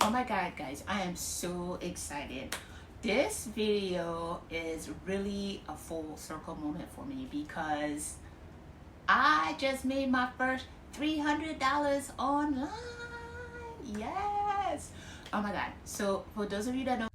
Oh my god, guys, I am so excited. This video is really a full circle moment for me because I just made my first $300 online. Yes. Oh my god. So for those of you that know,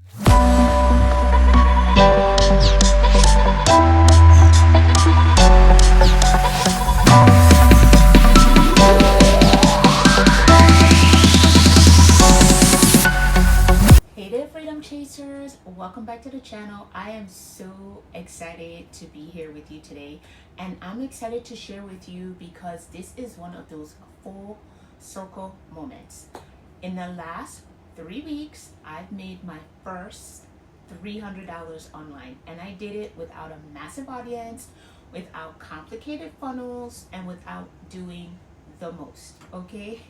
hey there, freedom chasers, welcome back to the channel. I am so excited to be here with you today, and I'm excited to share with you because this is one of those full circle moments. In the last 3 weeks, I've made my first $300 online, and I did it without a massive audience, without complicated funnels, and without doing the most. Okay,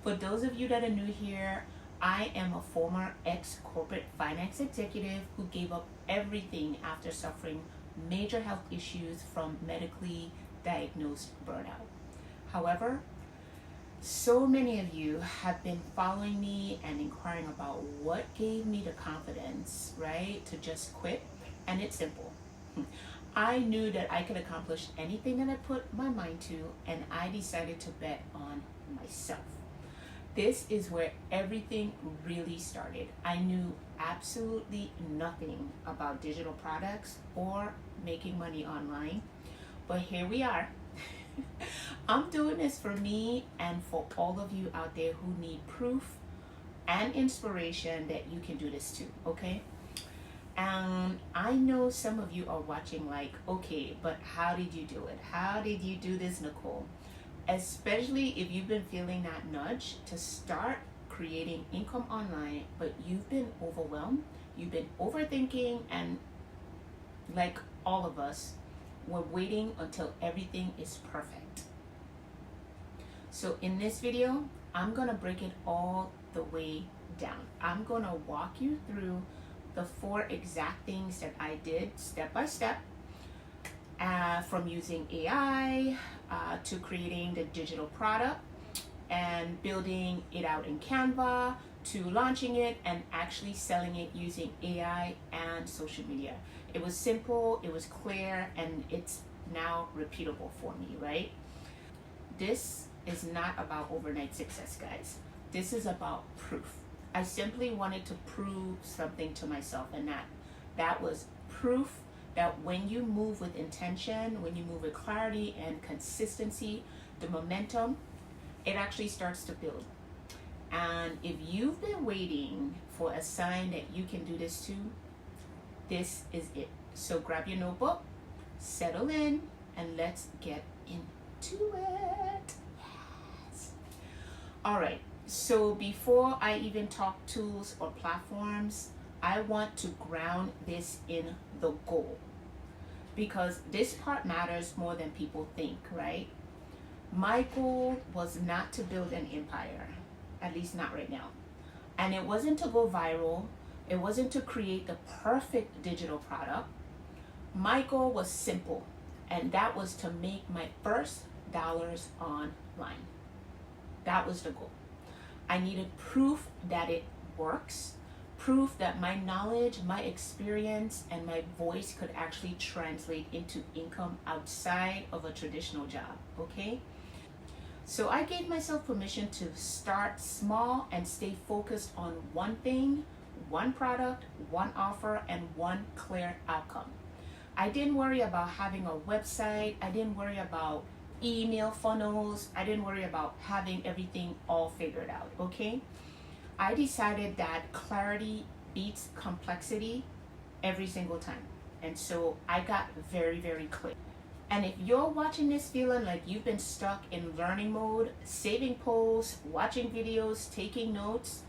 for those of you that are new here, I am a former ex-corporate finance executive who gave up everything after suffering major health issues from medically diagnosed burnout. However, so many of you have been following me and inquiring about what gave me the confidence, right, to just quit. And it's simple. I knew that I could accomplish anything that I put my mind to, and I decided to bet on myself. This is where everything really started. I knew absolutely nothing about digital products or making money online, but here we are. I'm doing this for me and for all of you out there who need proof and inspiration that you can do this too, okay? And I know some of you are watching like, okay, but how did you do it? How did you do this, Nicole? Especially if you've been feeling that nudge to start creating income online, but you've been overwhelmed, you've been overthinking, and like all of us, we're waiting until everything is perfect. So in this video, I'm gonna break it all the way down. I'm gonna walk you through the 4 exact things that I did step by step, from using AI to creating the digital product and building it out in Canva, to launching it and actually selling it using AI and social media. It was simple, it was clear, and it's now repeatable for me, right? This is not about overnight success, guys. This is about proof. I simply wanted to prove something to myself, and that was proof that when you move with intention, when you move with clarity and consistency, the momentum, it actually starts to build. And if you've been waiting for a sign that you can do this too, this is it. So grab your notebook, settle in, and let's get into it. Yes. All right, so before I even talk tools or platforms, I want to ground this in the goal, because this part matters more than people think, right? My goal was not to build an empire, at least not right now. And it wasn't to go viral. It wasn't to create the perfect digital product. My goal was simple, and that was to make my first dollars online. That was the goal. I needed proof that it works, proof that my knowledge, my experience, and my voice could actually translate into income outside of a traditional job, okay? So I gave myself permission to start small and stay focused on one thing, one product, one offer, and one clear outcome. I didn't worry about having a website. I didn't worry about email funnels. I didn't worry about having everything all figured out, okay? I decided that clarity beats complexity every single time. And so I got very, very clear. And if you're watching this feeling like you've been stuck in learning mode, saving polls, watching videos, taking notes,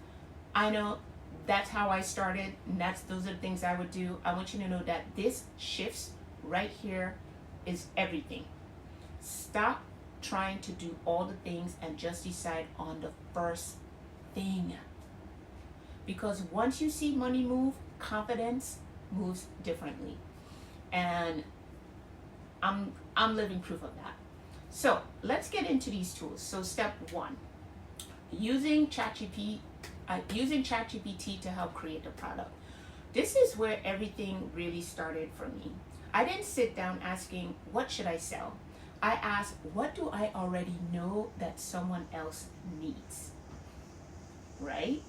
I know that's how I started, and those are the things I would do. I want you to know that this shifts right here is everything. Stop trying to do all the things and just decide on the first thing. Because once you see money move, confidence moves differently. And I'm living proof of that. So let's get into these tools. So step 1, using ChatGPT using ChatGPT to help create the product. This is where everything really started for me. I didn't sit down asking, what should I sell? I asked, what do I already know that someone else needs? Right?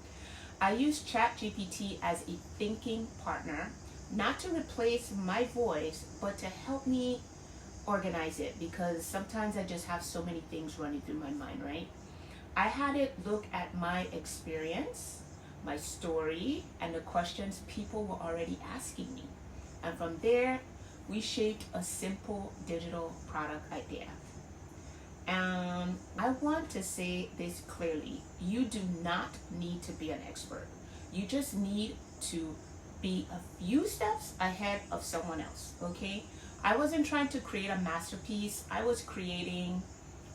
I use ChatGPT as a thinking partner, not to replace my voice, but to help me organize it, because sometimes I just have so many things running through my mind, right? I had it look at my experience, my story, and the questions people were already asking me. And from there, we shaped a simple digital product idea. And I want to say this clearly. You do not need to be an expert. You just need to be a few steps ahead of someone else, okay? I wasn't trying to create a masterpiece. I was creating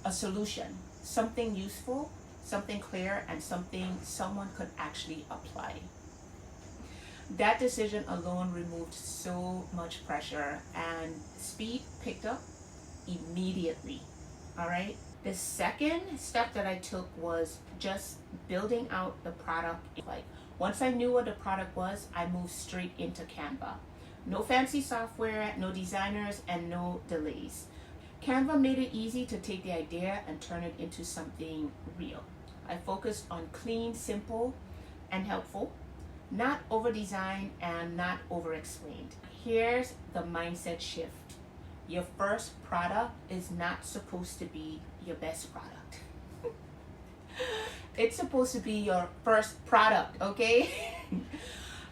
a solution, something useful, something clear, and something someone could actually apply. That decision alone removed so much pressure, and speed picked up immediately. All right. The second step that I took was just building out the product. Like, once I knew what the product was, I moved straight into Canva. No fancy software, no designers, and no delays. Canva made it easy to take the idea and turn it into something real. I focused on clean, simple, and helpful, not over designed and not over explained. Here's the mindset shift. Your first product is not supposed to be your best product. It's supposed to be your first product, okay?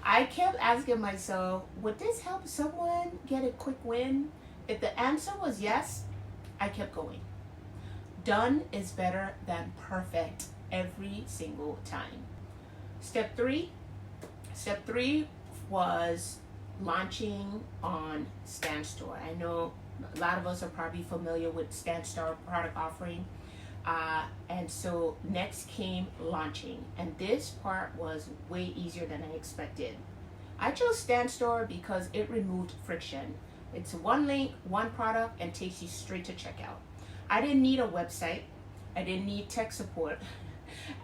I kept asking myself, would this help someone get a quick win? If the answer was yes, I kept going. Done is better than perfect every single time. Step three was launching on StanStore. I know a lot of us are probably familiar with StanStore product offering. And so next came launching. And this part was way easier than I expected. I chose StanStore because it removed friction. It's one link, one product, and takes you straight to checkout. I didn't need a website. I didn't need tech support.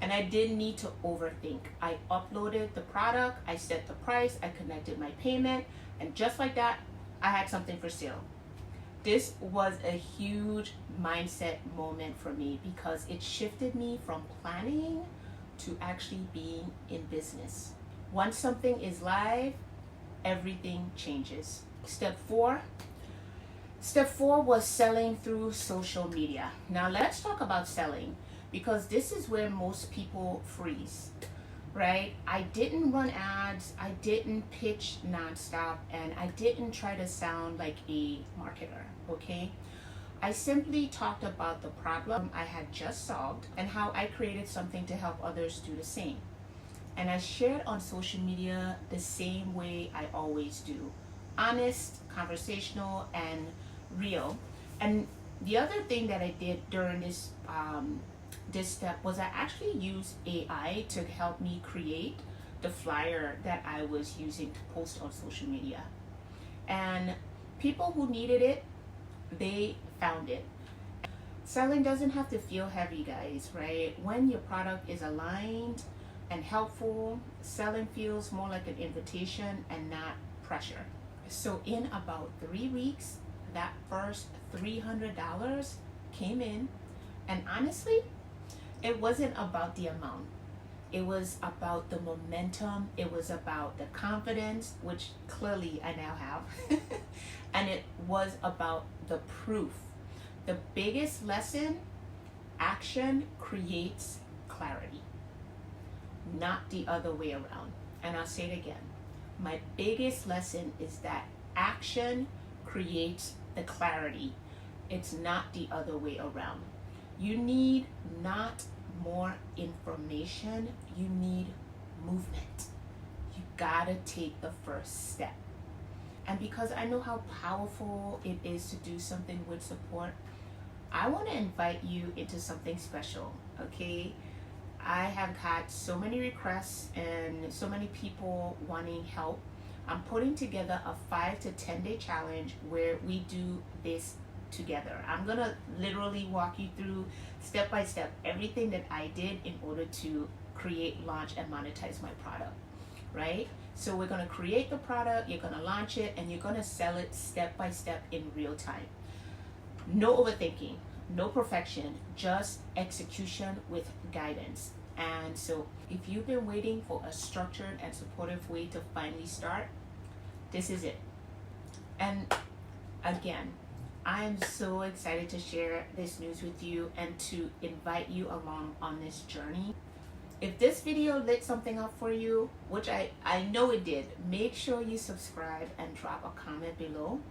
And I didn't need to overthink. I uploaded the product, I set the price, I connected my payment, and just like that, I had something for sale. This was a huge mindset moment for me because it shifted me from planning to actually being in business. Once something is live, everything changes. Step four was selling through social media. Now let's talk about selling, because this is where most people freeze, right? I didn't run ads, I didn't pitch nonstop, and I didn't try to sound like a marketer, okay? I simply talked about the problem I had just solved and how I created something to help others do the same. And I shared on social media the same way I always do. Honest, conversational, and real. And the other thing that I did during this step was I actually used AI to help me create the flyer that I was using to post on social media. And people who needed it, they found it. Selling doesn't have to feel heavy, guys, right? When your product is aligned and helpful, selling feels more like an invitation and not pressure. So in about 3 weeks, that first $300 came in, and honestly, it wasn't about the amount. It was about the momentum. It was about the confidence, which clearly I now have. And it was about the proof. The biggest lesson: action creates clarity, not the other way around. And I'll say it again. My biggest lesson is that action creates the clarity. It's not the other way around. You need not more information, you need movement. You gotta take the first step. And because I know how powerful it is to do something with support, I want to invite you into something special, okay? I have had so many requests and so many people wanting help. I'm putting together a 5 to 10 day challenge where we do this together. I'm gonna literally walk you through step by step everything that I did in order to create, launch, and monetize my product, right? So we're going to create the product, you're going to launch it, and you're going to sell it step by step in real time. No overthinking, no perfection, just execution with guidance. And so if you've been waiting for a structured and supportive way to finally start, this is it. And again, I'm so excited to share this news with you and to invite you along on this journey. If this video lit something up for you, which I know it did, make sure you subscribe and drop a comment below,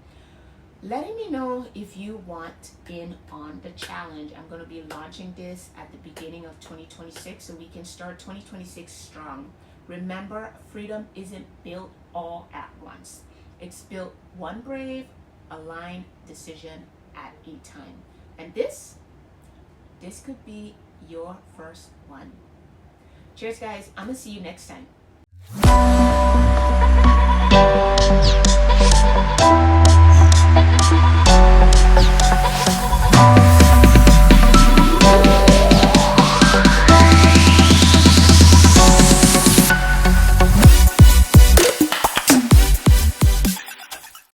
letting me know if you want in on the challenge. I'm going to be launching this at the beginning of 2026 so we can start 2026 strong. Remember, freedom isn't built all at once. It's built one brave, aligned decision at a time. And this could be your first one. Cheers, guys. I'm going to see you next time.